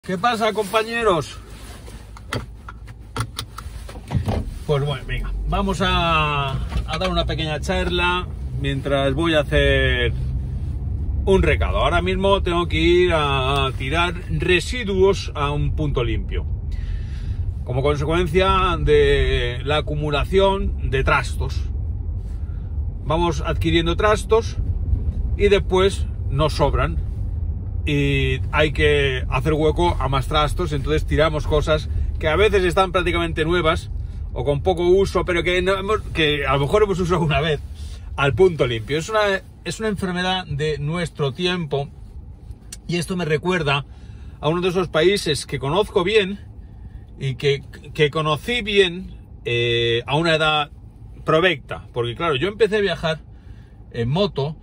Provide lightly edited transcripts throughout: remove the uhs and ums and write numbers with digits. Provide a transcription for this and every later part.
¿Qué pasa, compañeros? Pues bueno, venga, vamos a dar una pequeña charla mientras voy a hacer un recado. Ahora mismo tengo que ir a tirar residuos a un punto limpio, como consecuencia de la acumulación de trastos. Vamos adquiriendo trastos y después nos sobran. Y hay que hacer hueco a más trastos, entonces tiramos cosas que a veces están prácticamente nuevas o con poco uso, pero que a lo mejor hemos usado una vez, al punto limpio. Es una enfermedad de nuestro tiempo, y esto me recuerda a uno de esos países que conozco bien y que conocí bien a una edad provecta, porque claro, yo empecé a viajar en moto,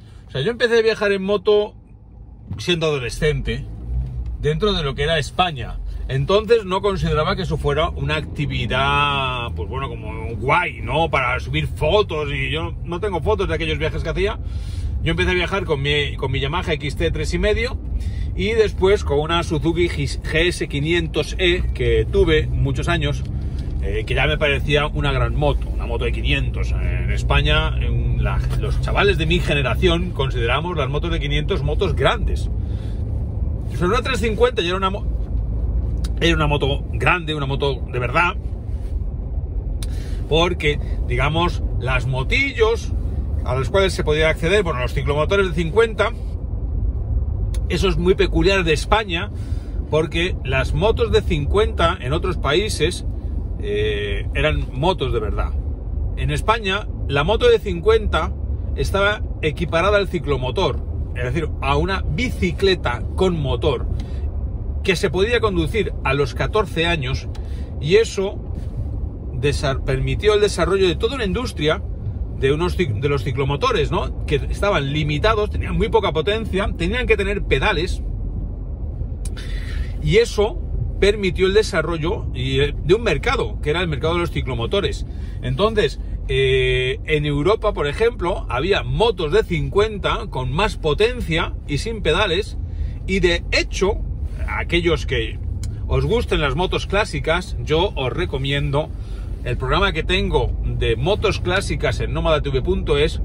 siendo adolescente, dentro de lo que era España. Entonces no consideraba que eso fuera una actividad, pues bueno, como guay, ¿no? Para subir fotos, y yo no tengo fotos de aquellos viajes que hacía. Yo empecé a viajar con mi Yamaha XT 3.5 y después con una Suzuki GS500E que tuve muchos años, que ya me parecía una gran moto, una moto de 500. En España, los chavales de mi generación consideramos las motos de 500 motos grandes. Pero una 350 ya era una moto grande, una moto de verdad, porque, digamos, las motillos a los cuales se podía acceder, bueno, los ciclomotores de 50, eso es muy peculiar de España, porque las motos de 50 en otros países eran motos de verdad. En España, la moto de 50 estaba equiparada al ciclomotor, es decir, a una bicicleta con motor, que se podía conducir a los 14 años, y eso permitió el desarrollo de toda una industria de los ciclomotores, ¿no? Que estaban limitados, tenían muy poca potencia, tenían que tener pedales, y eso permitió el desarrollo de un mercado, que era el mercado de los ciclomotores. Entonces, en Europa, por ejemplo, había motos de 50 con más potencia y sin pedales, y de hecho, aquellos que os gusten las motos clásicas, yo os recomiendo el programa que tengo de motos clásicas en nomadatv.es,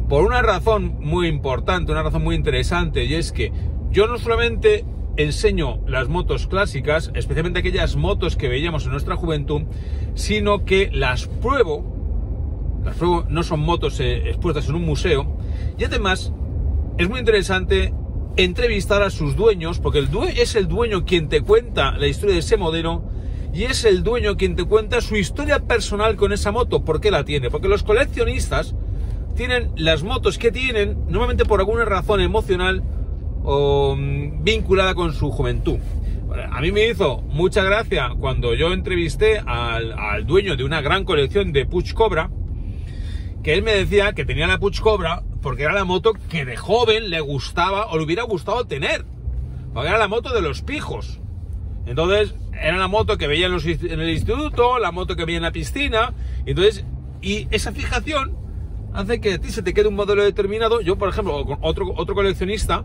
por una razón muy importante, una razón muy interesante, y es que yo no solamente enseño las motos clásicas, especialmente aquellas motos que veíamos en nuestra juventud, sino que las pruebo, no son motos expuestas en un museo, y además es muy interesante entrevistar a sus dueños, porque es el dueño quien te cuenta la historia de ese modelo, y es el dueño quien te cuenta su historia personal con esa moto. ¿Por qué la tiene? Porque los coleccionistas tienen las motos que tienen normalmente por alguna razón emocional o vinculada con su juventud. A mí me hizo mucha gracia cuando yo entrevisté al dueño de una gran colección de Puig Cobra, que él me decía que tenía la Puig Cobra porque era la moto que de joven le gustaba o le hubiera gustado tener, porque era la moto de los pijos. Entonces era la moto que veía en el instituto, la moto que veía en la piscina, y esa fijación hace que a ti se te quede un modelo determinado. Yo, por ejemplo, con otro coleccionista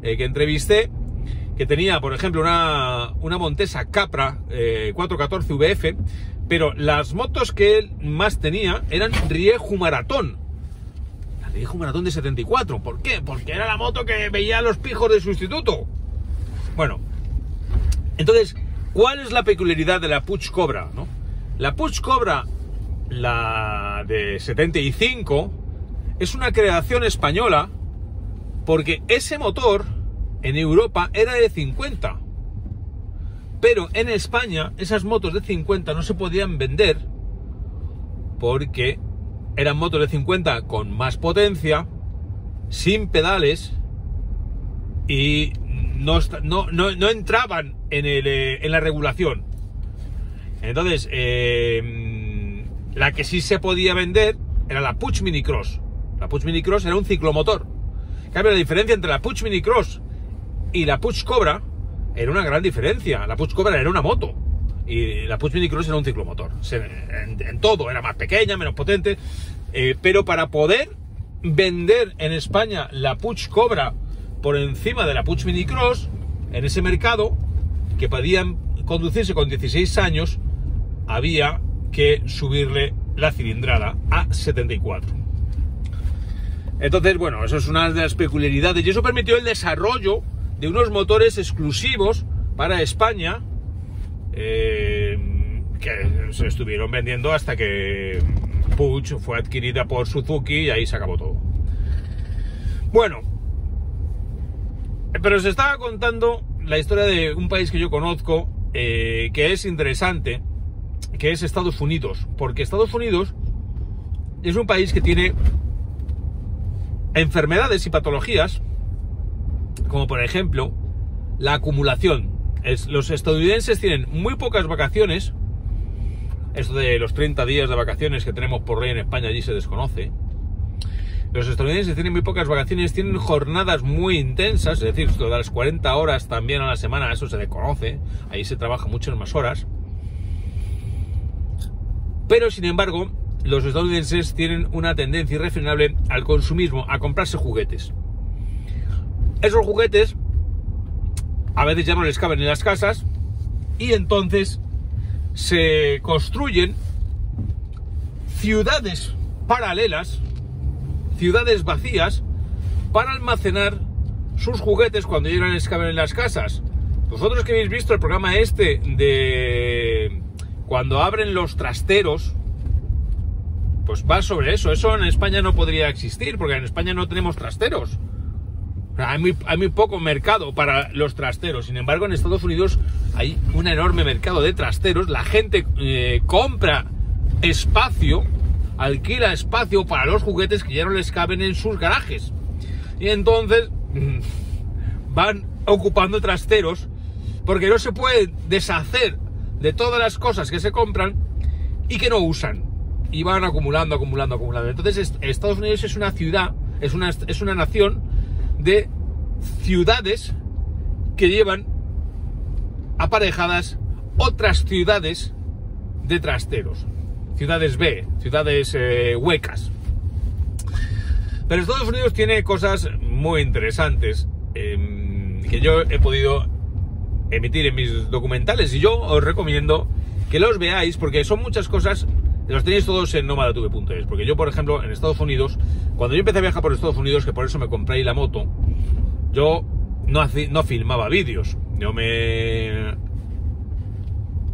que entrevisté, que tenía, por ejemplo, una Montesa Capra 414 VF, pero las motos que él más tenía eran Rieju Maratón. La Rieju Maratón de 74. ¿Por qué? Porque era la moto que veía los pijos de su instituto. Bueno, entonces, ¿cuál es la peculiaridad de la Puig Cobra, ¿no? La Puig Cobra, la de 75, es una creación española, porque ese motor en Europa era de 50, pero en España esas motos de 50 no se podían vender porque eran motos de 50 con más potencia, sin pedales, y no entraban en la regulación. Entonces, la que sí se podía vender era la Puig Mini-Cross. La Puig Mini-Cross era un ciclomotor. En cambio, la diferencia entre la Puig Mini-Cross y la Puig Cobra era una gran diferencia. La Puig Cobra era una moto y la Puig Mini-Cross era un ciclomotor. En todo, era más pequeña, menos potente, pero para poder vender en España la Puig Cobra por encima de la Puig Mini-Cross en ese mercado, que podían conducirse con 16 años, había que subirle la cilindrada a 74. Entonces, bueno, eso es una de las peculiaridades, y eso permitió el desarrollo de unos motores exclusivos para España, que se estuvieron vendiendo hasta que Puig fue adquirida por Suzuki y ahí se acabó todo. Bueno, pero os estaba contando la historia de un país que yo conozco, que es interesante, que es Estados Unidos, porque Estados Unidos es un país que tiene enfermedades y patologías, como por ejemplo la acumulación. Los estadounidenses tienen muy pocas vacaciones. Esto de los 30 días de vacaciones que tenemos por ley en España allí se desconoce. Los estadounidenses tienen muy pocas vacaciones, tienen jornadas muy intensas, es decir, todas las 40 horas también a la semana, eso se desconoce. Ahí se trabaja muchas más horas. Pero sin embargo, los estadounidenses tienen una tendencia irrefrenable al consumismo, a comprarse juguetes. Esos juguetes a veces ya no les caben en las casas, y entonces se construyen ciudades paralelas, ciudades vacías, para almacenar sus juguetes cuando ya no les caben en las casas. Vosotros que habéis visto el programa este de cuando abren los trasteros, pues va sobre eso. Eso en España no podría existir, porque en España no tenemos trasteros. Hay muy poco mercado para los trasteros. Sin embargo, en Estados Unidos hay un enorme mercado de trasteros. La gente compra espacio, alquila espacio para los juguetes que ya no les caben en sus garajes. Y entonces van ocupando trasteros, porque no se puede deshacer de todas las cosas que se compran y que no usan. Y van acumulando. Entonces Estados Unidos es una ciudad, es una nación de ciudades que llevan aparejadas otras ciudades de trasteros, ciudades B, ciudades huecas. Pero Estados Unidos tiene cosas muy interesantes que yo he podido emitir en mis documentales, y yo os recomiendo que los veáis, porque son muchas cosas. Los tenéis todos en nomadatube.es, porque yo, por ejemplo, en Estados Unidos, cuando yo empecé a viajar por Estados Unidos, que por eso me compré ahí la moto, yo no filmaba vídeos.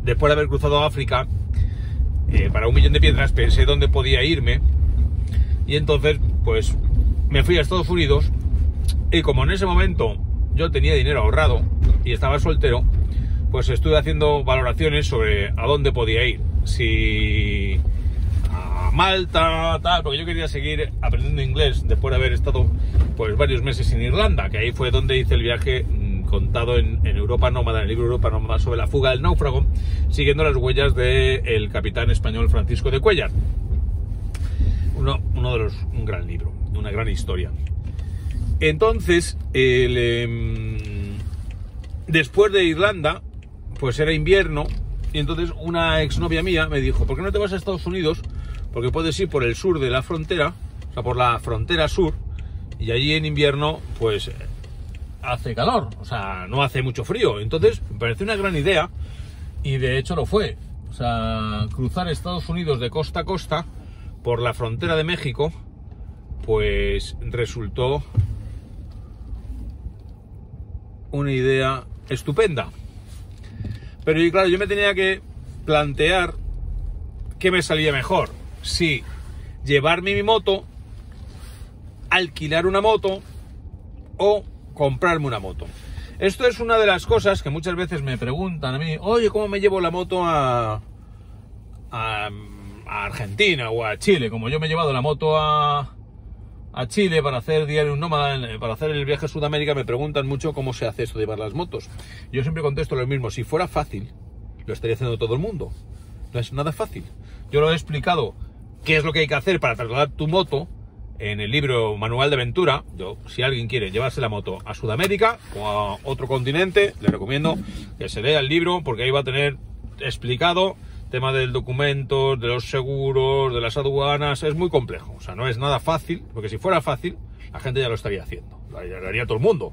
Después de haber cruzado África, para 1.000.000 de piedras, pensé dónde podía irme, y entonces, pues, me fui a Estados Unidos, y como en ese momento yo tenía dinero ahorrado, y estaba soltero, pues estuve haciendo valoraciones sobre a dónde podía ir. Si a Malta, tal, porque yo quería seguir aprendiendo inglés después de haber estado pues varios meses en Irlanda, que ahí fue donde hice el viaje contado en Europa Nómada, en el libro Europa Nómada, sobre la fuga del náufrago, siguiendo las huellas del capitán español Francisco de Cuéllar. Un gran libro, una gran historia. Entonces, después de Irlanda, pues era invierno. Y entonces una exnovia mía me dijo, ¿por qué no te vas a Estados Unidos? Porque puedes ir por el sur de la frontera, o sea, por la frontera sur, y allí en invierno, pues, hace calor, o sea, no hace mucho frío. Entonces, me pareció una gran idea, y de hecho lo fue. O sea, cruzar Estados Unidos de costa a costa, por la frontera de México, pues, resultó una idea estupenda. Pero y claro, yo me tenía que plantear qué me salía mejor. Si llevarme mi moto, alquilar una moto o comprarme una moto. Esto es una de las cosas que muchas veces me preguntan a mí, oye, ¿cómo me llevo la moto a Argentina o a Chile? Como yo me he llevado la moto a Chile para hacer Diario un Nómada, para hacer el viaje a Sudamérica, me preguntan mucho cómo se hace esto de llevar las motos. Yo siempre contesto lo mismo: si fuera fácil, lo estaría haciendo todo el mundo. No es nada fácil. Yo lo he explicado qué es lo que hay que hacer para trasladar tu moto en el libro Manual de Aventura. Si alguien quiere llevarse la moto a Sudamérica o a otro continente, le recomiendo que se lea el libro, porque ahí va a tener explicado tema del documento, de los seguros, de las aduanas. Es muy complejo, o sea, no es nada fácil, porque si fuera fácil, la gente ya lo estaría haciendo, lo haría todo el mundo.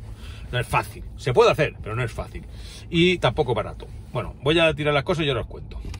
No es fácil. Se puede hacer, pero no es fácil. Y tampoco barato. Bueno, voy a tirar las cosas y ahora os cuento.